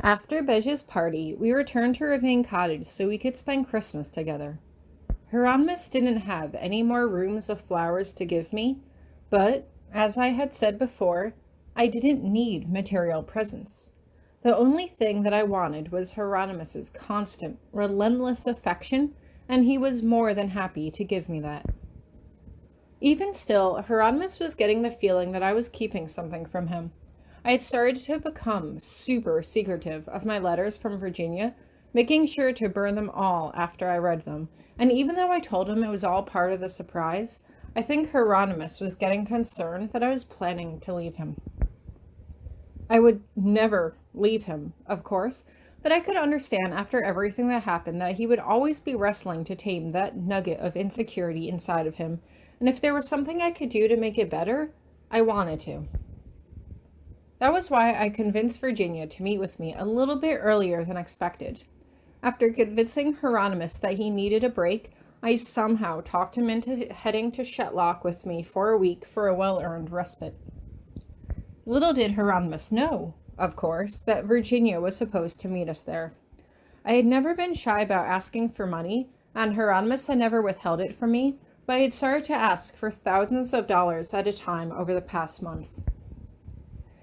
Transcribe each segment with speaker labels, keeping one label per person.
Speaker 1: After Bej's party, we returned to Ravine Cottage so we could spend Christmas together. Hieronymous didn't have any more rooms of flowers to give me, but, as I had said before, I didn't need material presents. The only thing that I wanted was Hieronymus's constant, relentless affection, and he was more than happy to give me that. Even still, Hieronymus was getting the feeling that I was keeping something from him. I had started to become super secretive of my letters from Virginia, making sure to burn them all after I read them, and even though I told him it was all part of the surprise, I think Hieronymus was getting concerned that I was planning to leave him. I would never leave him, of course, but I could understand after everything that happened that he would always be wrestling to tame that nugget of insecurity inside of him, and if there was something I could do to make it better, I wanted to. That was why I convinced Virginia to meet with me a little bit earlier than expected. After convincing Hieronymus that he needed a break, I somehow talked him into heading to Shetlock with me for a week for a well-earned respite. Little did Hieronymus know, of course, that Virginia was supposed to meet us there. I had never been shy about asking for money, and Hieronymus had never withheld it from me, but I had started to ask for thousands of dollars at a time over the past month.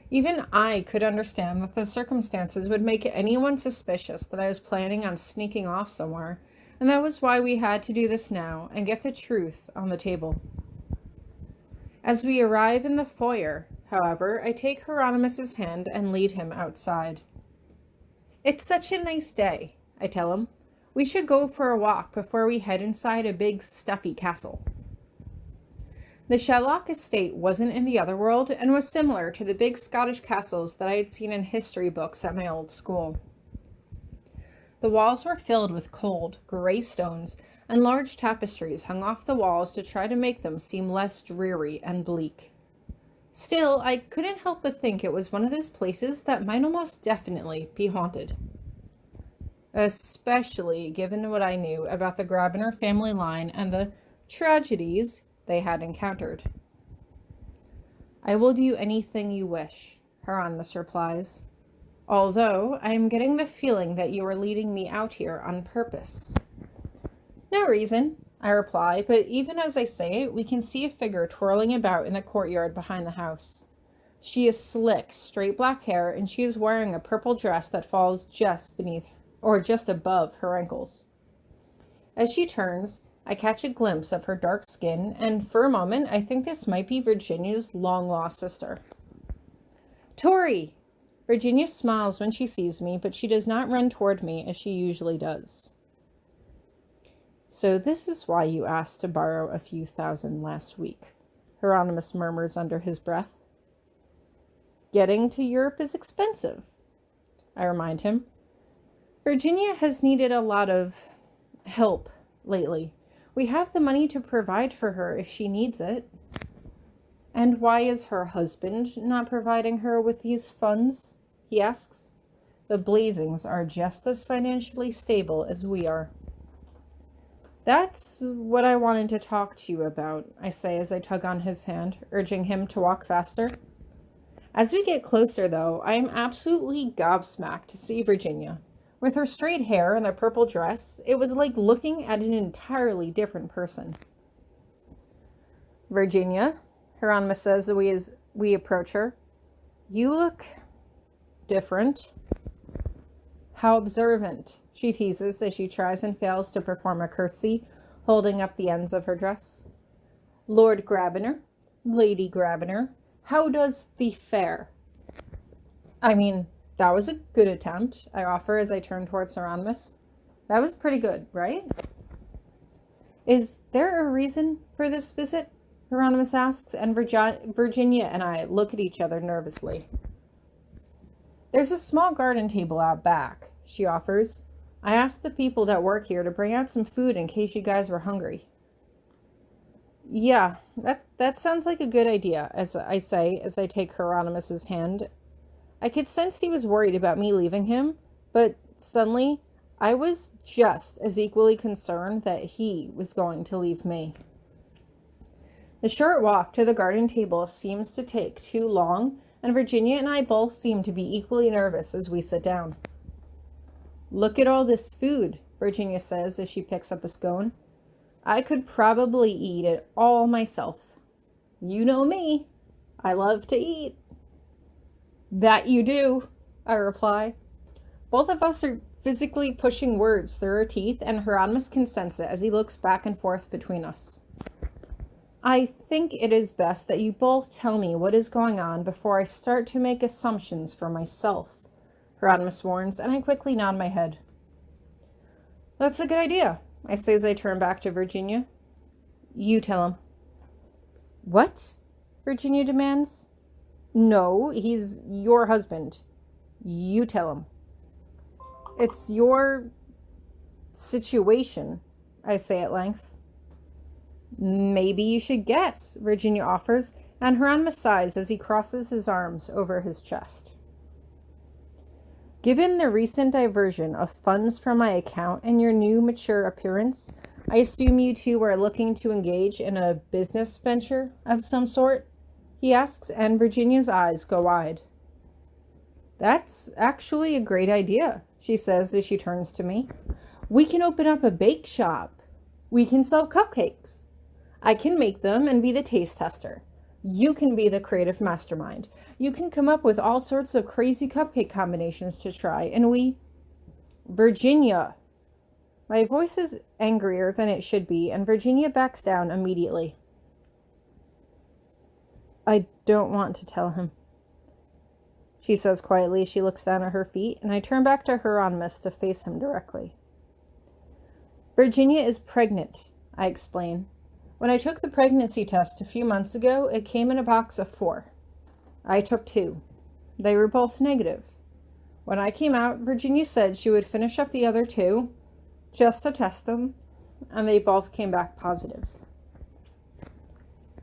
Speaker 1: Even I could understand that the circumstances would make anyone suspicious that I was planning on sneaking off somewhere, and that was why we had to do this now and get the truth on the table. As we arrive in the foyer, however, I take Hieronymus's hand and lead him outside. "It's such a nice day," I tell him. "We should go for a walk before we head inside a big, stuffy castle." The Shetlock estate wasn't in the other world and was similar to the big Scottish castles that I had seen in history books at my old school. The walls were filled with cold, gray stones, and large tapestries hung off the walls to try to make them seem less dreary and bleak. Still, I couldn't help but think it was one of those places that might almost definitely be haunted. Especially given what I knew about the Grabiner family line and the tragedies they had encountered. "I will do anything you wish," Hieronymus replies, "although I am getting the feeling that you are leading me out here on purpose." "No reason," I reply, but even as I say it, we can see a figure twirling about in the courtyard behind the house. She is slick, straight black hair, and she is wearing a purple dress that falls just beneath, or just above her ankles. As she turns, I catch a glimpse of her dark skin, and for a moment, I think this might be Virginia's long-lost sister. "Tori!" Virginia smiles when she sees me, but she does not run toward me as she usually does. "So this is why you asked to borrow a few thousand last week," Hieronymus murmurs under his breath. "Getting to Europe is expensive," I remind him. "Virginia has needed a lot of help lately. We have the money to provide for her if she needs it." "And why is her husband not providing her with these funds?" he asks. "The Blazings are just as financially stable as we are." "That's what I wanted to talk to you about," I say as I tug on his hand, urging him to walk faster. As we get closer, though, I am absolutely gobsmacked to see Virginia. With her straight hair and the purple dress, it was like looking at an entirely different person. "Virginia," Hieronymus says as we approach her, "you look different." "How observant," she teases as she tries and fails to perform a curtsy, holding up the ends of her dress. "Lord Grabiner, Lady Grabiner, how does thee fare?" "I mean, that was a good attempt," I offer as I turn towards Hieronymus. "That was pretty good, right?" "Is there a reason for this visit?" Hieronymus asks, and Virginia and I look at each other nervously. "There's a small garden table out back," she offers. "I asked the people that work here to bring out some food in case you guys were hungry." "Yeah, that sounds like a good idea," as I say as I take Hieronymus's hand. I could sense he was worried about me leaving him, but suddenly I was just as equally concerned that he was going to leave me. The short walk to the garden table seems to take too long, and Virginia and I both seem to be equally nervous as we sit down. Look at all this food, Virginia says as she picks up a scone. I could probably eat it all myself. You know me. I love to eat. That you do, I reply. Both of us are physically pushing words through our teeth, and Hieronymous can sense it as he looks back and forth between us. I think it is best that you both tell me what is going on before I start to make assumptions for myself, Hieronymous warns, and I quickly nod my head. That's a good idea, I say as I turn back to Virginia. You tell him. What? Virginia demands. No, he's your husband. You tell him. It's your situation, I say at length. Maybe you should guess, Virginia offers, and Hieronymous sighs as he crosses his arms over his chest. Given the recent diversion of funds from my account and your new mature appearance, I assume you two are looking to engage in a business venture of some sort? He asks, and Virginia's eyes go wide. That's actually a great idea, she says as she turns to me. We can open up a bake shop. We can sell cupcakes. I can make them and be the taste tester. You can be the creative mastermind. You can come up with all sorts of crazy cupcake combinations to try, and we... Virginia. My voice is angrier than it should be, and Virginia backs down immediately. I don't want to tell him, she says quietly as she looks down at her feet, and I turn back to Hieronymous to face him directly. Virginia is pregnant, I explain. When I took the pregnancy test a few months ago, it came in a box of 4. I took 2. They were both negative. When I came out, Virginia said she would finish up the other 2, just to test them, and they both came back positive.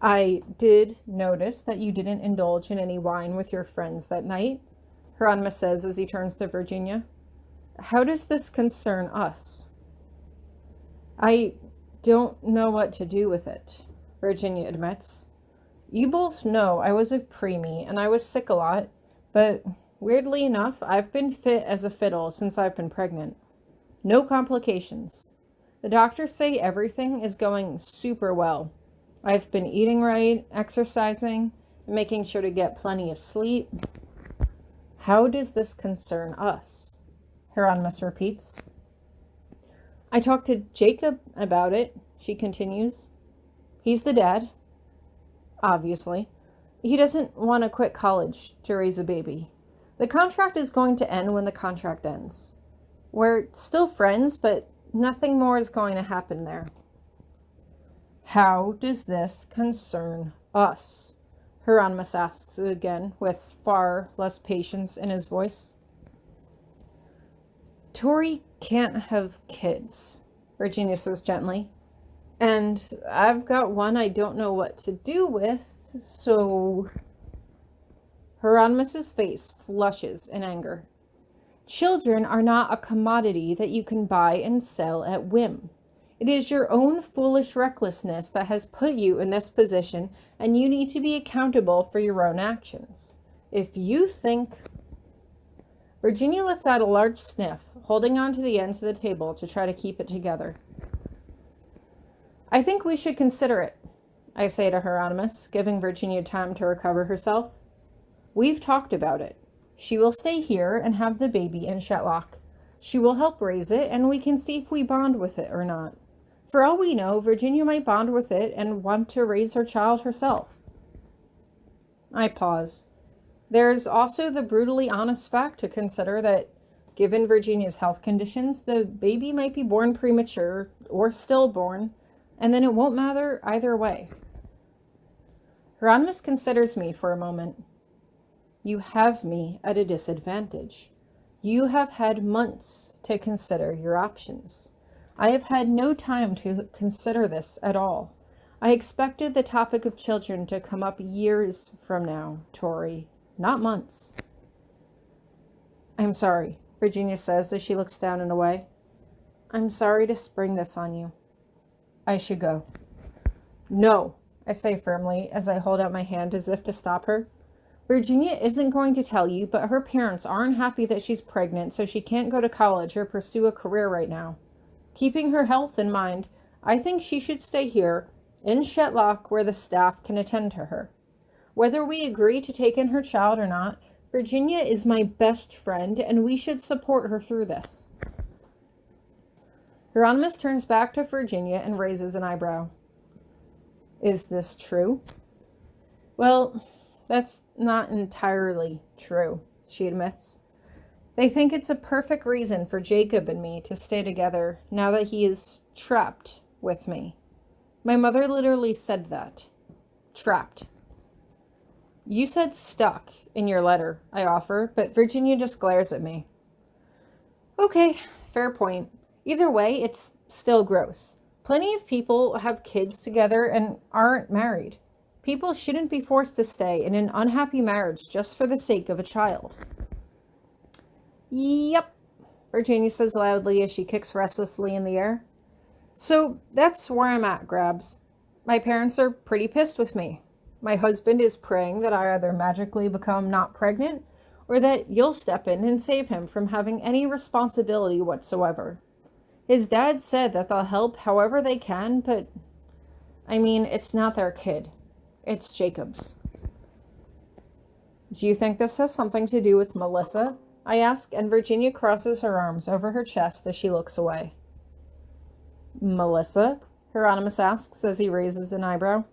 Speaker 1: I did notice that you didn't indulge in any wine with your friends that night, Hieronymous says as he turns to Virginia. How does this concern us? I don't know what to do with it, Virginia admits. You both know I was a preemie and I was sick a lot, but weirdly enough, I've been fit as a fiddle since I've been pregnant. No complications. The doctors say everything is going super well. I've been eating right, exercising, and making sure to get plenty of sleep. How does this concern us? Hieronymous repeats. I talked to Jacob about it, she continues. He's the dad, obviously. He doesn't want to quit college to raise a baby. The contract is going to end when the contract ends. We're still friends, but nothing more is going to happen there. How does this concern us? Hieronymous asks again, with far less patience in his voice. Tori can't have kids, Virginia says gently. And I've got one I don't know what to do with, so... Hieronymus's face flushes in anger. Children are not a commodity that you can buy and sell at whim. It is your own foolish recklessness that has put you in this position, and you need to be accountable for your own actions. If you think... Virginia lets out a large sniff, holding on to the ends of the table to try to keep it together. I think we should consider it, I say to Hieronymus, giving Virginia time to recover herself. We've talked about it. She will stay here and have the baby in Shetlock. She will help raise it, and we can see if we bond with it or not. For all we know, Virginia might bond with it and want to raise her child herself. I pause. There's also the brutally honest fact to consider that, given Virginia's health conditions, the baby might be born premature or stillborn, and then it won't matter either way. Hieronymus considers me for a moment. You have me at a disadvantage. You have had months to consider your options. I have had no time to consider this at all. I expected the topic of children to come up years from now, Tori, not months. I'm sorry, Virginia says as she looks down and away. I'm sorry to spring this on you. I should go. No, I say firmly as I hold out my hand as if to stop her. Virginia isn't going to tell you, but her parents aren't happy that she's pregnant, so she can't go to college or pursue a career right now. Keeping her health in mind, I think she should stay here in Shetlock where the staff can attend to her. Whether we agree to take in her child or not, Virginia is my best friend, and we should support her through this. Hieronymous turns back to Virginia and raises an eyebrow. Is this true? Well, that's not entirely true, she admits. They think it's a perfect reason for Jacob and me to stay together now that he is trapped with me. My mother literally said that. Trapped. You said stuck in your letter, I offer, but Virginia just glares at me. Okay, fair point. Either way, it's still gross. Plenty of people have kids together and aren't married. People shouldn't be forced to stay in an unhappy marriage just for the sake of a child. Yep, Virginia says loudly as she kicks restlessly in the air. So that's where I'm at, Grabs. My parents are pretty pissed with me. My husband is praying that I either magically become not pregnant or that you'll step in and save him from having any responsibility whatsoever. His dad said that they'll help however they can, but I mean, it's not their kid. It's Jacob's. Do you think this has something to do with Melissa? I ask, and Virginia crosses her arms over her chest as she looks away. Melissa? Hieronymous asks as he raises an eyebrow.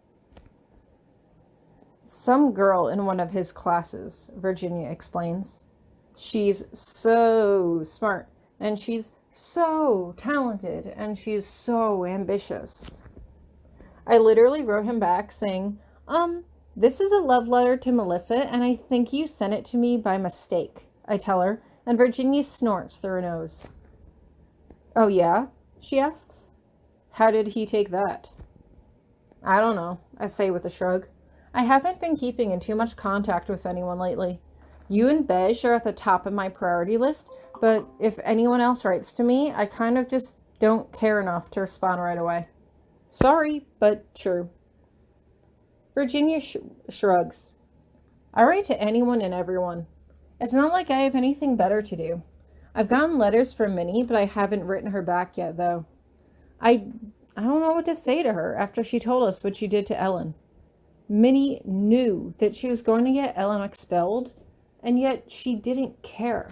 Speaker 1: Some girl in one of his classes, Virginia explains. She's so smart, and she's so talented, and she's so ambitious. I literally wrote him back saying, this is a love letter to Melissa, and I think you sent it to me by mistake, I tell her, and Virginia snorts through her nose. Oh yeah? She asks. How did he take that? I don't know, I say with a shrug. I haven't been keeping in too much contact with anyone lately. You and Beige are at the top of my priority list, but if anyone else writes to me, I kind of just don't care enough to respond right away. Sorry, but true. Virginia shrugs. I write to anyone and everyone. It's not like I have anything better to do. I've gotten letters from Minnie, but I haven't written her back yet, though. I don't know what to say to her after she told us what she did to Ellen. Minnie knew that she was going to get Ellen expelled, and yet she didn't care.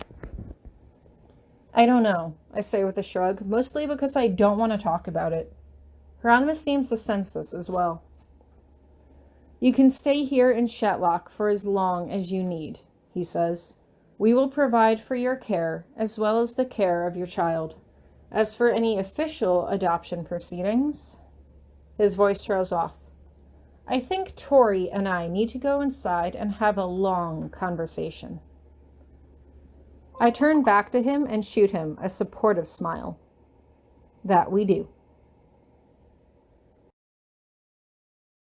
Speaker 1: I don't know, I say with a shrug, mostly because I don't want to talk about it. Hieronymous seems to sense this as well. You can stay here in Shetlock for as long as you need, he says. We will provide for your care, as well as the care of your child. As for any official adoption proceedings, his voice trails off. I think Tori and I need to go inside and have a long conversation. I turn back to him and shoot him a supportive smile. That we do.